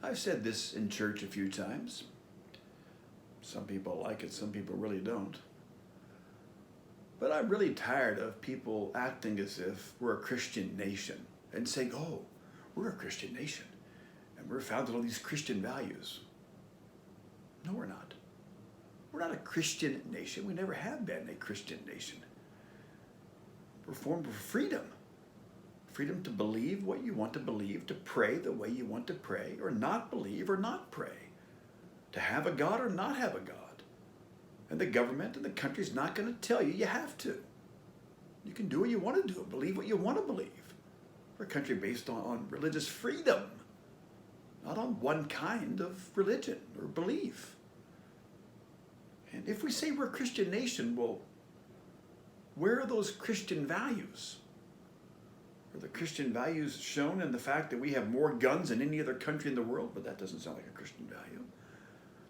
I've said this in church a few times. Some people like it, some people really don't. But I'm really tired of people acting as if we're a Christian nation and saying, oh, we're a Christian nation and we're founded on these Christian values. No, we're not. We're not a Christian nation. We never have been a Christian nation. We're formed for freedom. Freedom to believe what you want to believe, to pray the way you want to pray, or not believe or not pray, to have a God or not have a God. And the government and the country is not going to tell you you have to. You can do what you want to do, believe what you want to believe. We're a country based on religious freedom, not on one kind of religion or belief. And if we say we're a Christian nation, well, where are those Christian values? Are the Christian values shown in the fact that we have more guns than any other country in the world? But that doesn't sound like a Christian value.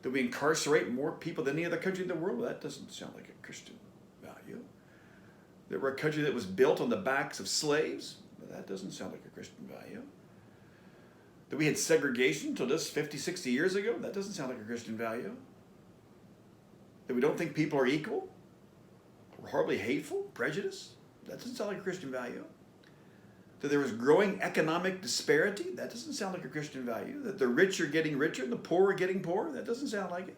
That we incarcerate more people than any other country in the world? Well, that doesn't sound like a Christian value. That we're a country that was built on the backs of slaves? Well, that doesn't sound like a Christian value. That we had segregation until just 50, 60 years ago? That doesn't sound like a Christian value. That we don't think people are equal? We're horribly hateful, prejudice? That doesn't sound like a Christian value. That there was growing economic disparity? That doesn't sound like a Christian value. That the rich are getting richer and the poor are getting poorer? That doesn't sound like it.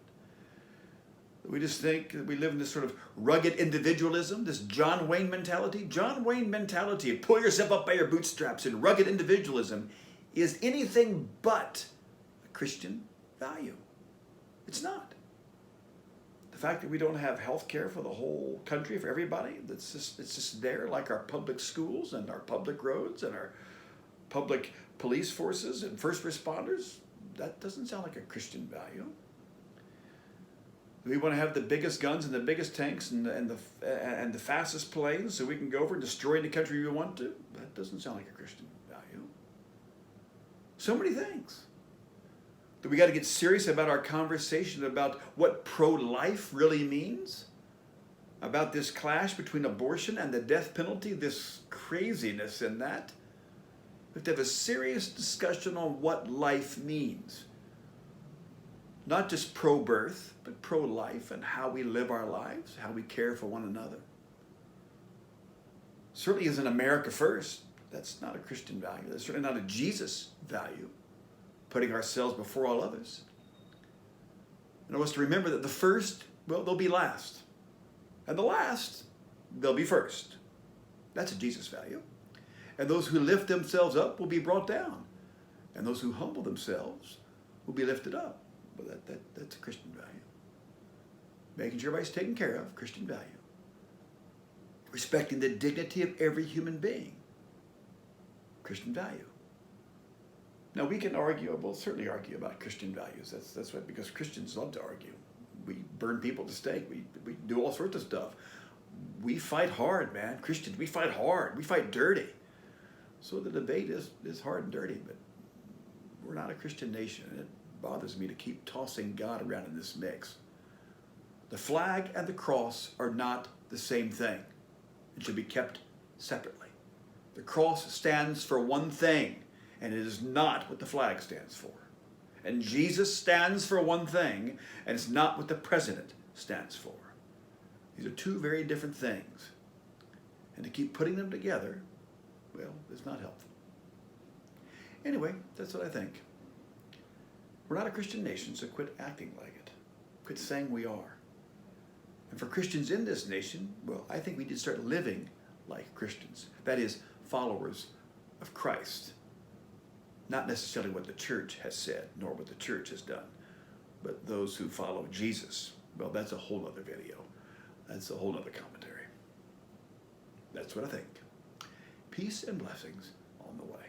That we just think that we live in this sort of rugged individualism, this John Wayne mentality. John Wayne mentality of pull yourself up by your bootstraps and rugged individualism is anything but a Christian value. It's not. The fact that we don't have health care for the whole country, for everybody, it's just there, like our public schools and our public roads and our public police forces and first responders, that doesn't sound like a Christian value. We want to have the biggest guns and the biggest tanks and the fastest planes so we can go over and destroy the country we want to. That doesn't sound like a Christian value. So many things. That we got to get serious about our conversation about what pro-life really means, about this clash between abortion and the death penalty, this craziness in that. We have to have a serious discussion on what life means. Not just pro-birth, but pro-life and how we live our lives, how we care for one another. Certainly isn't America first. That's not a Christian value. That's certainly not a Jesus value. Putting ourselves before all others. And I want us to remember that the first, well, they'll be last. And the last, they'll be first. That's a Jesus value. And those who lift themselves up will be brought down. And those who humble themselves will be lifted up. Well, that's a Christian value. Making sure everybody's taken care of, Christian value. Respecting the dignity of every human being, Christian value. Now we can argue, we'll certainly argue about Christian values. That's right, because Christians love to argue. We burn people to stake. We do all sorts of stuff. We fight hard, man. Christians, we fight hard. We fight dirty. So the debate is hard and dirty, but we're not a Christian nation, and it bothers me to keep tossing God around in this mix. The flag and the cross are not the same thing. It should be kept separately. The cross stands for one thing, and it is not what the flag stands for. And Jesus stands for one thing, and it's not what the president stands for. These are two very different things. And to keep putting them together, well, it's not helpful. Anyway, that's what I think. We're not a Christian nation, so quit acting like it. Quit saying we are. And for Christians in this nation, well, I think we need to start living like Christians. That is, followers of Christ. Not necessarily what the church has said, nor what the church has done, but those who follow Jesus. Well, that's a whole other video. That's a whole other commentary. That's what I think. Peace and blessings on the way.